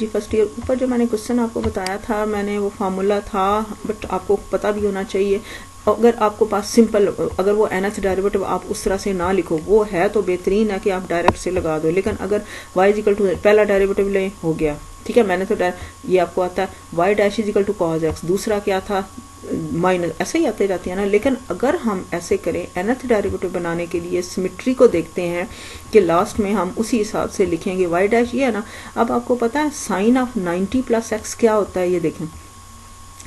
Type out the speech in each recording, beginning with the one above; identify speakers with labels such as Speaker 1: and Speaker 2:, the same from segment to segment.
Speaker 1: जी first year ऊपर जो मैंने क्वेश्चन आपको बताया था, मैंने वो फार्मूला था, बट आपको पता भी होना चाहिए। अगर आपको पास सिंपल, अगर वो nth डेरिवेटिव आप उस तरह से ना लिखो, वो है तो बेहतरीन है कि आप डायरेक्ट से लगा दो, लेकिन अगर y इजिकल टू पहला डेरिवेटिव ले हो गया, ठीक है, मैंने तो ये आपको आता है y dash is equal to cos x, दूसरा क्या था माइनस, ऐसे ही आते जाती है ना। लेकिन अगर हम ऐसे करें nth डेरिवेटिव बनाने के लिए सिमेट्री को देखते हैं कि लास्ट में हम उसी हिसाब से लिखेंगे y डैश, ये है ना। अब आपको पता है साइन ऑफ 90 प्लस एक्स क्या होता है, ये देखें,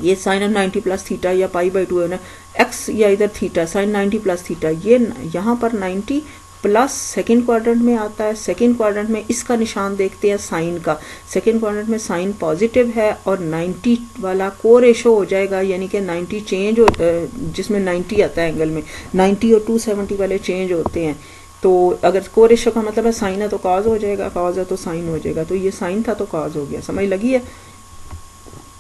Speaker 1: ये साइन ऑफ 90 प्लस थीटा या पाई बाई 2 है ना, एक्स या इधर थीटा, साइन 90 प्लस थीटा, ये यहाँ पर 90 प्लस सेकेंड क्वाड्रेंट में आता है। सेकेंड क्वाड्रेंट में इसका निशान देखते हैं साइन का, सेकेंड क्वाड्रेंट में साइन पॉजिटिव है और 90 वाला को रेशो हो जाएगा, यानी कि 90 चेंज हो, जिसमें 90 आता है एंगल में, 90 और 270 वाले चेंज होते हैं। तो अगर को रेशो का मतलब है साइन है तो कॉज हो जाएगा, कॉज है तो साइन हो जाएगा, तो ये साइन था तो कॉज हो गया, समझ लगी है।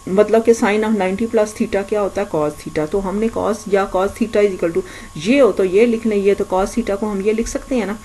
Speaker 1: मतलब कि साइन ऑफ 90 प्लस थीटा क्या होता है, कॉस थीटा। तो हमने कॉस या cos theta is equal to ये हो तो ये लिख लें, ये तो कॉस थीटा को हम ये लिख सकते हैं ना।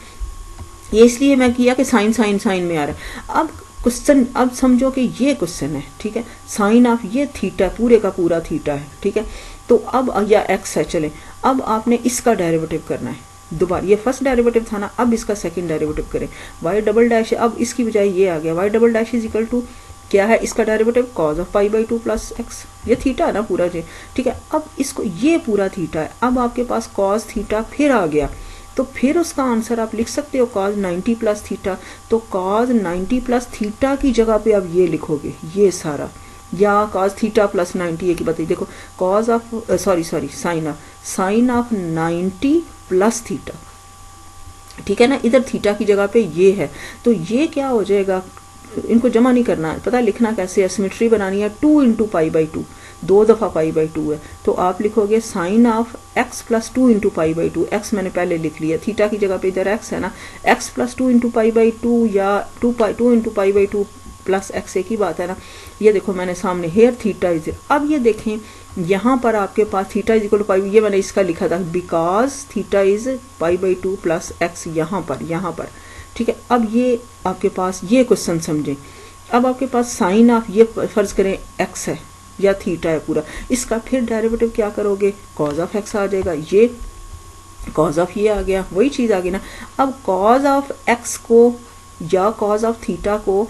Speaker 1: ये इसलिए मैं किया कि साइन साइन साइन में आ रहा है। अब क्वेश्चन, अब समझो कि ये क्वेश्चन है, ठीक है, साइन ऑफ ये थीटा पूरे का पूरा थीटा है, ठीक है। तो अब या एक्स है, चले अब आपने इसका डेरिवेटिव करना है दोबारा, ये फर्स्ट डेरिवेटिव था ना, अब इसका सेकंड डेरिवेटिव करें। वाई डबल डैश, अब इसकी बजाय ये आ गया, y double dash is equal to क्या है इसका derivative, cos of pi by 2 plus x, ये थीटा है ना पूरा जी, ठीक है। अब इसको, ये पूरा थीटा है, अब आपके पास कॉज थीटा फिर आ गया, तो फिर उसका आंसर आप लिख सकते हो कॉज 90 प्लस थीटा। तो कॉज 90 प्लस थीटा की जगह पे आप ये लिखोगे, ये सारा, या कॉज थीटा प्लस 90 की बताइए, देखो cause of sorry sine of 90 plus theta, ठीक है ना, इधर थीटा की जगह पे ये है, तो ये क्या हो जाएगा, इनको जमा नहीं करना है, पता लिखना कैसे है, सिमेट्री बनानी है, 2 इंटू पाई बाई 2, 2 दफ़ा पाई बाई 2 है, तो आप लिखोगे sine of x plus 2 into pi by 2, x मैंने पहले लिख लिया, थीटा की जगह पे इधर x है ना, x plus 2 into pi by 2 या 2 into pi by 2 plus x, एक ही बात है ना। ये देखो मैंने सामने हेयर थीटा इज, अब ये देखें यहाँ पर आपके पास थीटा इज इक्वल टू पाई, ये मैंने इसका लिखा था because theta is pi by 2 plus x, यहाँ पर, ठीक है। अब ये आपके पास ये क्वेश्चन समझें, अब आपके पास साइन ऑफ ये फर्ज करें x है या थीटा है पूरा, इसका फिर डेरिवेटिव क्या करोगे, कॉज ऑफ x आ जाएगा, ये कॉज ऑफ ये आ गया, वही चीज़ आ गई ना। अब कॉज ऑफ x को या कॉज ऑफ थीटा को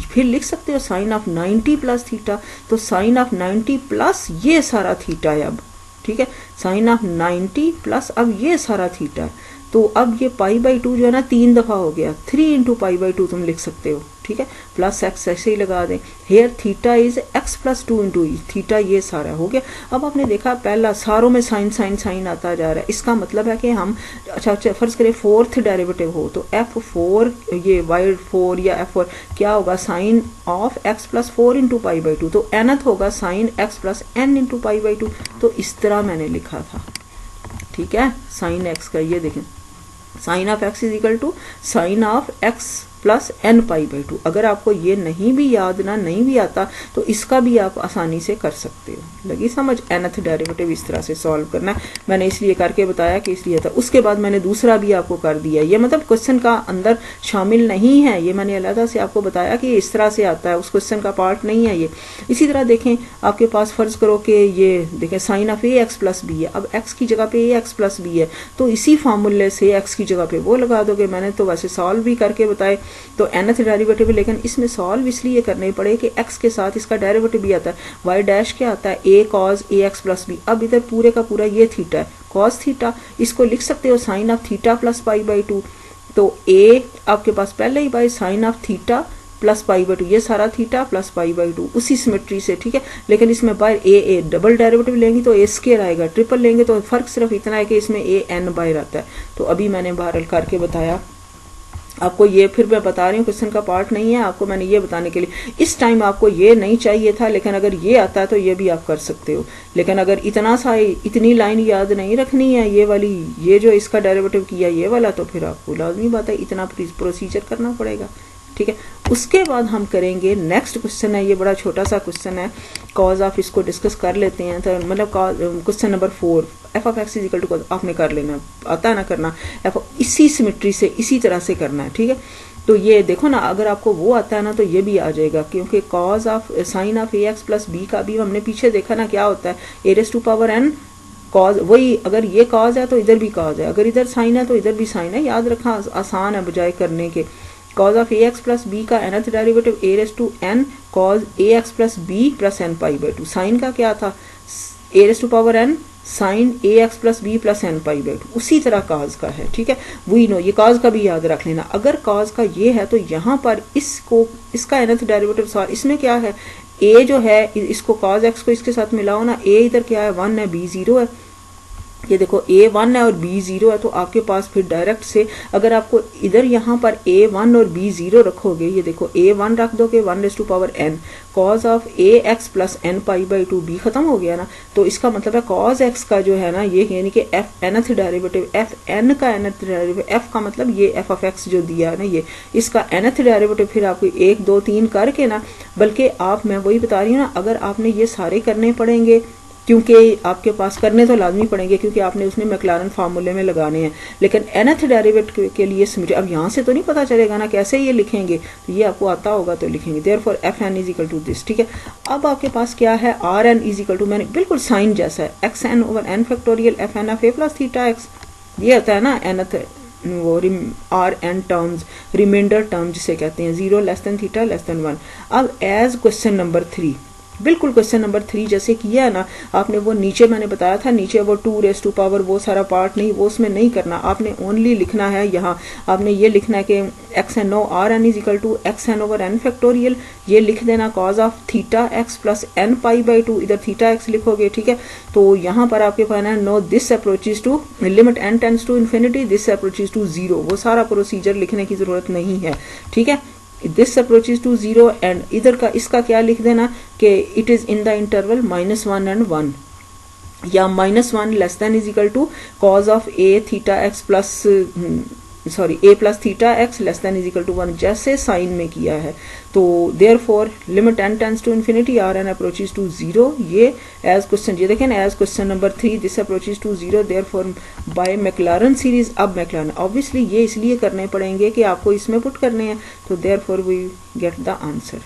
Speaker 1: फिर लिख सकते हो साइन ऑफ 90 प्लस थीटा, तो साइन ऑफ 90 प्लस ये सारा थीटा है अब, ठीक है, साइन ऑफ 90 प्लस अब ये सारा थीटा है, तो अब ये पाई बाई 2 जो है ना 3 दफ़ा हो गया, 3 इंटू पाई बाई 2 तुम लिख सकते हो, ठीक है, प्लस एक्स ऐसे ही लगा दें, here theta is x plus 2 into theta, ये सारा हो गया। अब आपने देखा पहला सारों में साइन साइन साइन आता जा रहा है, इसका मतलब है कि हम अच्छा फर्ज करें फोर्थ डेरिवेटिव हो तो f4 ये y4 या f4 क्या होगा, sine of x plus 4 into pi by 2, तो nth होगा sine x plus n into pi by 2, तो इस तरह मैंने लिखा था, ठीक है, साइन x का, ये देखें sine of x is equal to sine of x plus n pi by 2। अगर आपको ये नहीं भी याद ना, नहीं भी आता, तो इसका भी आप आसानी से कर सकते हो, लगी समझ। nth डेरिवेटिव इस तरह से सॉल्व करना है, मैंने इसलिए करके बताया कि इसलिए था, उसके बाद मैंने दूसरा भी आपको कर दिया, ये मतलब क्वेश्चन का अंदर शामिल नहीं है, ये मैंने अलग से आपको बताया कि इस तरह से आता है, उस क्वेश्चन का पार्ट नहीं है ये। इसी तरह देखें आपके पास फर्ज करो कि ये देखें sine of ax plus B है, अब x की जगह पे ax प्लस बी है, तो इसी फार्मूले से x की जगह पे वो लगा दोगे, मैंने तो वैसे सॉल्व भी करके बताए, तो nth डेरिवेटिव, लेकिन इसमें सॉल्व इसलिए करने पड़े कि x के साथ इसका डेरिवेटिव भी आता है, y डैश क्या आता है, a cos ax plus B, अब इधर पूरे का पूरा ये थीटा है, cos थीटा, इसको लिख सकते हो sine of theta plus pi by 2, तो a आपके पास पहले ही by sine of theta plus pi by 2, ये सारा थीटा प्लस पाई बाई 2 उसी सिमेट्री से, ठीक है। लेकिन इसमें बाहर ए डबल डेरिवेटिव लेंगे तो a स्क्वायर आएगा, ट्रिपल लेंगे तो फर्क सिर्फ इतना है कि इसमें a n बाहर आता है, तो अभी मैंने बाहर करके बताया आपको, ये फिर मैं बता रही हूँ क्वेश्चन का पार्ट नहीं है, आपको मैंने ये बताने के लिए, इस टाइम आपको ये नहीं चाहिए था, लेकिन अगर ये आता है तो ये भी आप कर सकते हो, लेकिन अगर इतनी लाइन याद नहीं रखनी है, ये वाली, ये जो इसका डेरिवेटिव किया ये वाला, तो फिर आपको लाजमी बात है इतना प्रोसीजर करना पड़ेगा, ठीक है। उसके बाद हम करेंगे नेक्स्ट क्वेश्चन है, ये बड़ा छोटा सा क्वेश्चन है, कॉज ऑफ इसको डिस्कस कर लेते हैं, तो मतलब question number 4, f of x is equal to आपने कर लेना, आता है ना करना, इसी सिमेट्री से इसी तरह से करना है, ठीक है। तो ये देखो ना, अगर आपको वो आता है ना तो ये भी आ जाएगा, क्योंकि cos of sine of A x plus B का भी हमने पीछे देखा ना क्या होता है, A raise to power N cos, वही अगर ये कॉज है तो इधर भी कॉज है, अगर इधर साइन है तो इधर भी साइन है, याद रखना आसान है बजाय करने के। Cos of A x plus B का nth derivative A raise to N cos A x plus B plus N pi by two. Sine का क्या था, A raise to power N sine A x plus B plus N pi by two, उसी तरह काज का है, ठीक है। We know, ये काज का भी याद रख लेना। अगर काज का ये है तो यहाँ पर इसको, इसका nth डेरिवेटिव सॉरी इसमें क्या है, ए जो है इसको कॉज एक्स को इसके साथ मिलाओ ना, ए इधर क्या है 1 है, बी 0 है, ये देखो ए 1 है और बी 0 है, तो आपके पास फिर डायरेक्ट से अगर आपको इधर यहाँ पर ए 1 और बी 0 रखोगे, ये देखो ए 1 रख दोगे 1 raise to power N cos of A x plus N pi by two, B खत्म हो गया ना। तो इसका मतलब है कॉज एक्स का जो है ना ये, यानी कि f nth derivative, f n का nth डेरिवेटिव, एफ का मतलब ये एफ ऑफ एक्स जो दिया है ना ये, इसका nth डेरिवेटिव फिर आपको 1 2 3 करके ना, बल्कि आप, मैं वही बता रही हूँ ना, अगर आपने ये सारे करने पड़ेंगे, क्योंकि आपके पास करने तो लाजमी पड़ेंगे क्योंकि आपने उसमें मैक्लारन फार्मूले में लगाने हैं, लेकिन nth डेरिवेटिव के लिए अब यहाँ से तो नहीं पता चलेगा ना कैसे ये लिखेंगे, तो ये आपको आता होगा तो लिखेंगे। Therefore f n is equal to this, ठीक है। अब आपके पास क्या है, R n is equal to, मैंने बिल्कुल साइन जैसा है, x n over n factorial f n of a plus theta x, ये होता है ना nth वो आर एन टर्म्स, रिमाइंडर टर्म जिसे कहते हैं, 0 less than theta less than 1। अब एज क्वेश्चन नंबर 3, बिल्कुल क्वेश्चन नंबर 3 जैसे किया है ना आपने, वो नीचे मैंने बताया था, नीचे वो 2 रेज़ टू पावर वो सारा पार्ट नहीं, वो उसमें नहीं करना, आपने ओनली लिखना है यहाँ, आपने ये लिखना है कि x n O R n is equal to x n over n factorial, ये लिख देना cos of theta x plus N pi by two, इधर थीटा एक्स लिखोगे, ठीक है। तो यहाँ पर आपके पास है no this approaches to limit n tends to infinity, this approaches to 0, वो सारा प्रोसीजर लिखने की जरूरत नहीं है, ठीक है। दिस अप्रोचेज टू 0 एंड इधर का इसका क्या लिख देना कि it is in the interval -1 and 1, या -1 less than is equal to cos of a theta x plus sorry a plus theta x less than is equal to 1, जैसे sine में किया है। तो therefore limit n tends to infinity R n approaches to 0, ये as question, ये देखें as question number 3 this approaches to 0 therefore by Maclaurin series. अब McLaren obviously ये इसलिए करने पड़ेंगे कि आपको इसमें पुट करने हैं, तो therefore we get the answer.